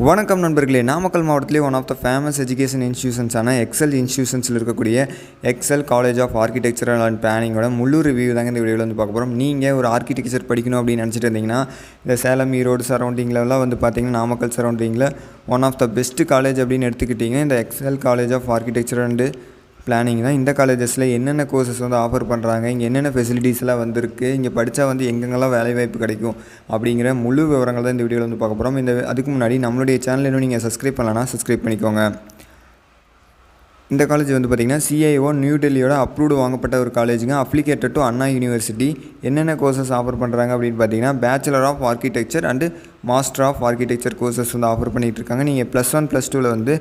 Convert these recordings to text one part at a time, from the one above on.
வணக்கம் நண்பர்களே, நாமக்கல் மாவட்டத்திலே one of the famous education இன்ஸ்டியூஷன்ஸான எக்ஸல் இன்ஸ்டியூஷன்ஸில் இருக்கக்கூடிய Excel college of architectural and பிளானிங்கோட முழு ரிவ்யூ தாங்க இந்த வீடியோவில் வந்து பார்க்க போகிறோம். நீங்கள் ஒரு ஆர்கிடெக்சர் படிக்கணும் அப்படின்னு நினச்சிட்டு இருந்தீங்கன்னா இந்த சேலம் ஈரோடு சரௌண்டிங்லலாம் வந்து பார்த்தீங்கன்னா நாமக்கல் சரௌண்டிங்கில் one of the best college அப்படின்னு எடுத்துக்கிட்டிங்க இந்த excel college of architecture and planning தான். இந்த காலேஜஸில் என்னென்ன கோர்சஸ் வந்து ஆஃபர் பண்ணுறாங்க, இங்கே என்னென்ன ஃபெசிலிட்டிஸ்லாம் வந்திருக்கு, இங்கே படித்தா வந்து எங்கெங்கெல்லாம் வேலைவாய்ப்பு கிடைக்கும் அப்படிங்கிற முழு விவரங்கள் தான் இந்த வீடியோவில் வந்து பார்க்க போகிறோம். அதுக்கு முன்னாடி நம்மளுடைய சேனல் இன்னும் நீங்கள் சப்ஸ்கிரைப் பண்ணலன்னா சப்ஸ்கிரைப் பண்ணிக்கோங்க. இந்த காலேஜ் வந்து பார்த்திங்கன்னா CIO நியூ டெல்லியோட அப்ரூவ்டு வாங்கப்பட்ட ஒரு காலேஜுங்க. Affiliated to Anna university. என்னென்ன கோர்சஸ் ஆஃபர் பண்ணுறாங்க அப்படின்னு பார்த்தீங்கன்னா bachelor of architecture and master of architecture courses வந்து ஆஃபர் பண்ணிகிட்டு இருக்காங்க. நீங்கள் +1 +2 வந்து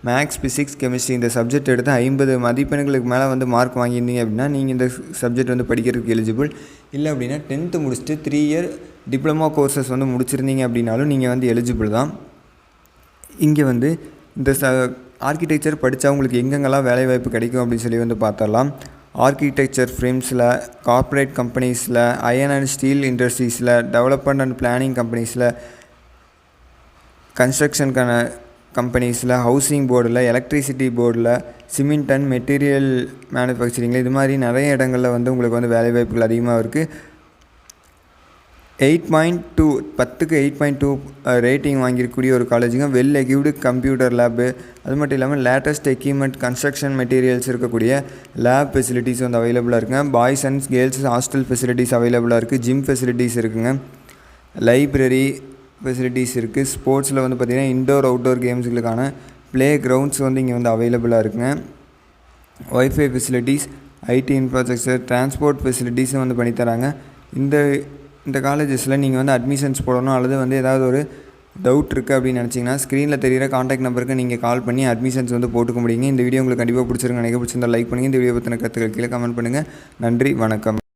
மேக்ஸ், ஃபிசிக்ஸ், கெமிஸ்ட்ரி இந்த சப்ஜெக்ட் எடுத்து 50 மதிப்பெண்களுக்கு மேலே வந்து மார்க் வாங்கியிருந்தீங்க அப்படின்னா நீங்கள் இந்த சப்ஜெக்ட் வந்து படிக்கிறதுக்கு எலிஜிபிள். இல்லை அப்படின்னா 10th முடிச்சுட்டு 3 இயர் டிப்ளமோ கோர்சஸ் வந்து முடிச்சிருந்தீங்க அப்படின்னாலும் நீங்கள் வந்து எலிஜிபிள் தான். இங்கே வந்து இந்த ஆர்கிடெக்சர் படித்தா உங்களுக்கு எங்கெங்கெல்லாம் வேலைவாய்ப்பு கிடைக்கும் அப்படின்னு சொல்லி வந்து பார்த்தரலாம். ஆர்கிடெக்சர் ஃப்ரேம்ஸில், கார்ப்பரேட் கம்பெனிஸில், அயர்ன் அண்ட் ஸ்டீல் இண்டஸ்ட்ரீஸில், டெவலப்மெண்ட் அண்ட் பிளானிங் கம்பெனிஸில், கன்ஸ்ட்ரக்ஷனுக்கான கம்பெனிஸில், ஹவுசிங் போர்டில், எலக்ட்ரிசிட்டி போர்டில், சிமெண்ட் அண்ட் மெட்டீரியல் மேனுஃபேக்சரிங்கில் இது மாதிரி நிறைய இடங்களில் வந்து உங்களுக்கு வந்து வேலைவாய்ப்புகள் அதிகமாக இருக்குது. 8.2 10க்கு 8.2 ரேட்டிங் வாங்கியிருக்கக்கூடிய ஒரு காலேஜுங்க. வெல் எக்யூப்டு கம்ப்யூட்டர் லேபு, அது மட்டும் இல்லாமல் லேட்டஸ்ட் எக்யூப்மெண்ட், கன்ஸ்ட்ரக்ஷன் மெட்டீரியல்ஸ் இருக்கக்கூடிய லேப் ஃபெசிலிட்டிஸ் வந்து அவைலபிளாக இருக்குங்க. Boys and girls hostel facilities அவைலபிளாக இருக்குது. ஜிம் ஃபெசிலிட்டிஸ் இருக்குங்க. லைப்ரரி ஃபெசிலிட்டிஸ் இருக்குது. ஸ்போர்ட்ஸில் வந்து பார்த்திங்கன்னா இன்டோர் அவுட்டோர் கேம்ஸுகளுக்கான ப்ளே கிரவுண்ட்ஸ் வந்து இங்கே வந்து அவைலபிளாக இருக்குங்க. Wifi facilities, IT infrastructure, transport ஃபெசிலிட்டிஸும் வந்து பண்ணித்தராங்க. இந்த காலேஜஸில் நீங்கள் வந்து அட்மிஷன்ஸ் போடணும் அல்லது வந்து ஏதாவது ஒரு டவுட் இருக்குது அப்படின்னு நினச்சிங்கன்னா ஸ்க்ரீனில் தெரிகிற காண்டாக்ட் நம்பருக்கு நீங்கள் கால் பண்ணி அட்மிஷன்ஸ் வந்து போட்டுக்க முடியுங்க. இந்த வீடியோ உங்களுக்கு கண்டிப்பாக பிடிச்சிருங்க. நினைக்க பிடிச்சிருந்தால் லைக் பண்ணுங்கள். இந்த வீடியோ பற்றின கருத்துக்கள் கீழே கமெண்ட் பண்ணுங்கள். நன்றி, வணக்கம்.